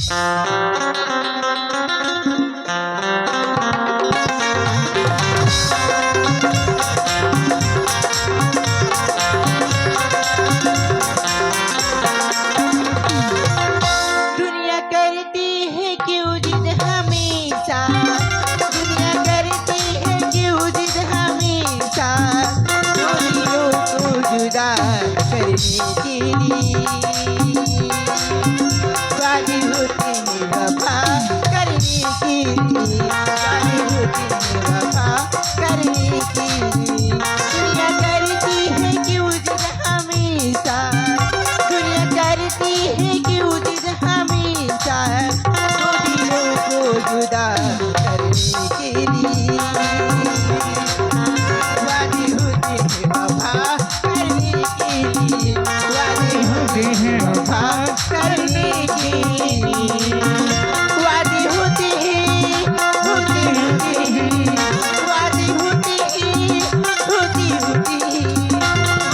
दुनिया करती है क्यों जिद हमेशा, दुनिया करती है क्यों जिद हमेशा, जोड़ियों को जुदा करने के लिए वादे होते हैं वफा करने के लिए, वादे होते हैं वफा करने के लिए। दुनिया करती है क्यों जिद हमेशा, दुनिया करती है क्यों जिद हमेशा, जोड़ियों को जुदा करने के लिए वादे होते हैं वफा करने के लिए, वादे होते हैं वफा करने के लिए, वादे होते हैं वादे होते हैं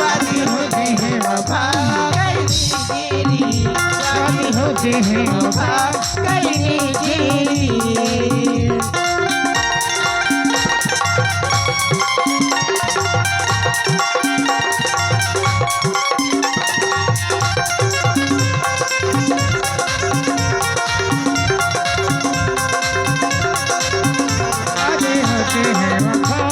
वादे होते हैं वफा करने के लिए, वादे होते हैं वफा करने के लिए। वादे होते हैं वफा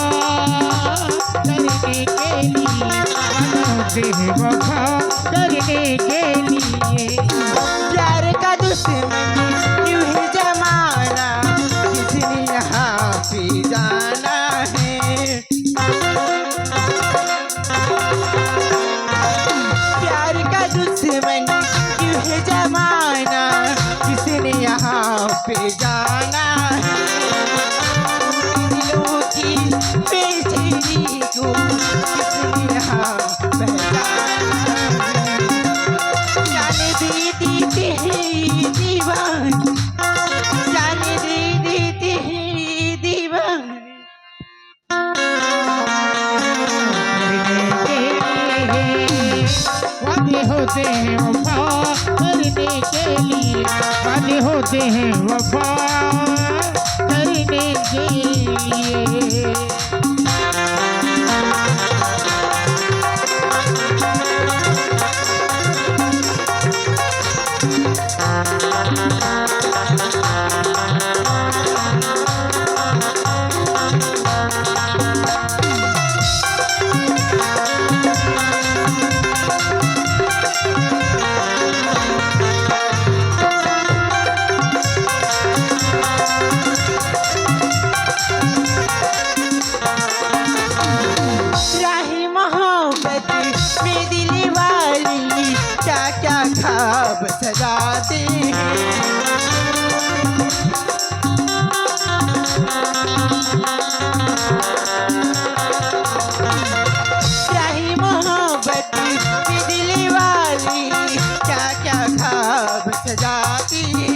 करने के लिए, वादे होते हैं वफा करने के लिए। प्यार का दुश्मन क्यों है जमाना, किसने यहाँ पे जाना है। प्यार का दुश्मन क्यों है जमाना, किसने यहाँ पे जाना है। दिलों की बेचैनी को किसने यहाँ पहचाना है। जाने दे देते हैं दीवाने, जाने दे देते हैं दीवाने, वादे होते हैं वफा करने के लिए, वादे होते हैं वफा करने के लिए। राही मोहब्बत में दिल वाली क्या क्या ख्वाब सजाते हैं। राही मोहब्बत में दिल वाली क्या क्या ख्वाब सजाती है।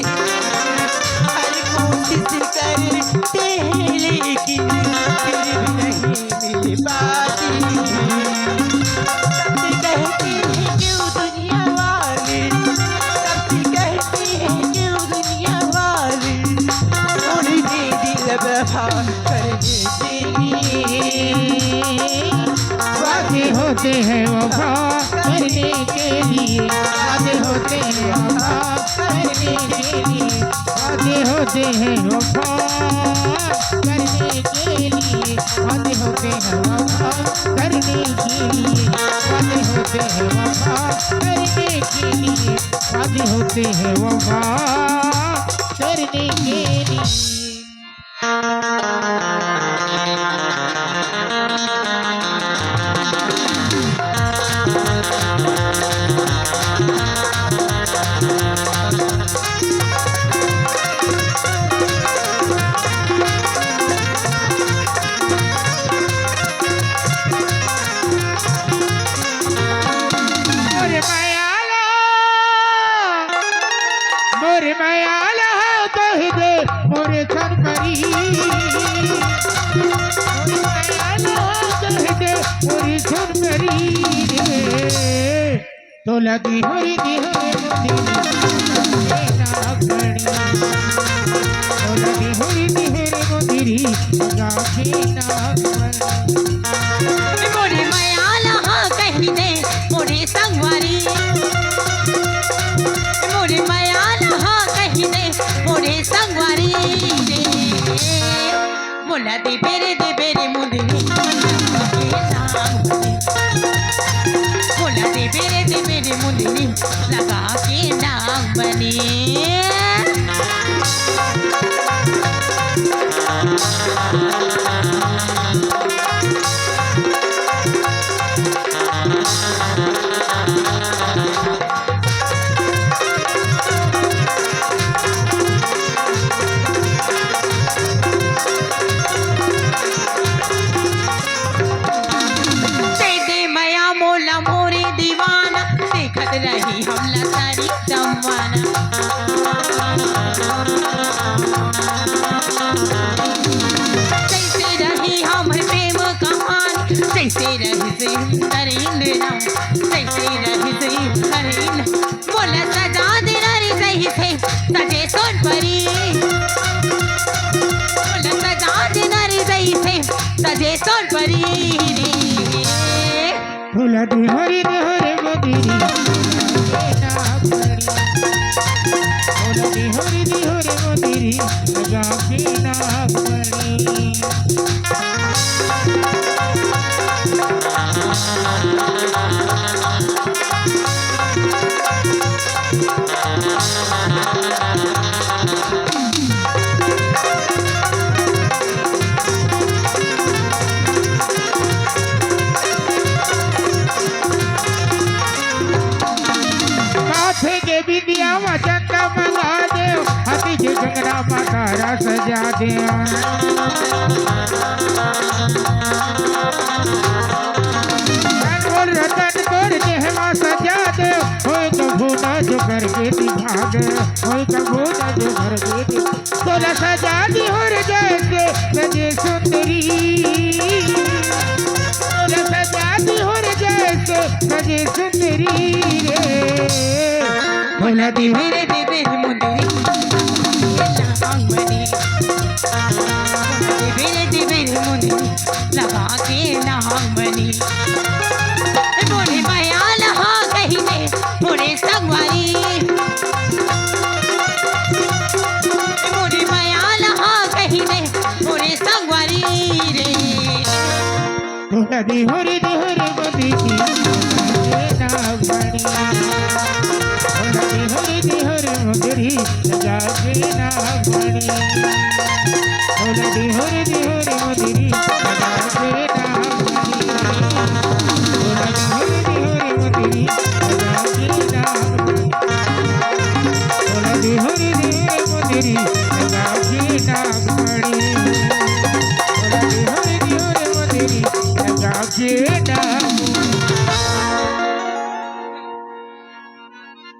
हर कोशिश करते हैं लेकिन फिर भी नहीं मिल पाती। सबसे कहती है क्यों दुनिया वाले, सबसे कहती है क्यों दुनिया वाले, उनके दिल वफा करने के लिए वादे होते हैं वफा करने के लिए, वादे होते हैं वफा करने के लिए, वादे होते हैं वफा करने के लिए, वादे होते हैं वफा करने के लिए, वादे होते हैं वफा करने के लिए, वादे होते हैं वफा करने के लिए। मोरे मायाला कह दे मोरे छनपरी, मोरे मायाला कह दे मोरे छनपरी रे, तो लगी होरी दी है नागमणि बोला दिहुरी दिहुरी मुंदरी लगा के नागमणि मोरे मयाला हाँ कही दे मोरे संगवारी मोरे मयाला हाँ कही दे मोरे संगवारी रे मोला दे बेरे मुंदरी मोला दे बेरे मुंदरी लगा के नागमणि मोला मोरे दीवाना देखत रही हमला सारी जमाना जैसे रही हम प्रेम कहानी जैसे रही सुंदर इंद्रा जैसे रही सुंदर बोला सजा दे रे सही थे सजे सोन परी बोला सजा दे रे सही थे सजे सोन परी बोला दिहुरी दिहुरी मुंदरी बोला दिहुरी दिहुरी मुंदरी लगा के नागमणि माथे के बिंदिया चंदा मंगा दे हाथी के घंगरा मातारा सजा दे रतन तोड़ देहमा सजा दे होय कभू न जो करके दिखा दे होय कभू न जो करके तोला सजा दी होर जैसे सजे सुंदरी तोला सजा दी होर जैसे सजे सुंदरी रे बोला दे बेरे मुंदरी नागमणि दे बेरे मुंदरी लगा के नागमणि मोरे मयाला हाँ कही दे मोरे संगवारी मोरे मयाला हाँ कही दे मोरे संगवारी रे बोला दिहुरी दिहुरी मुंदरी नागमणि बोला दिहुरी दिहुरी मुंदरी लगा के नागमणि बोला दिहुरी दिहुरी मुंदरी लगा के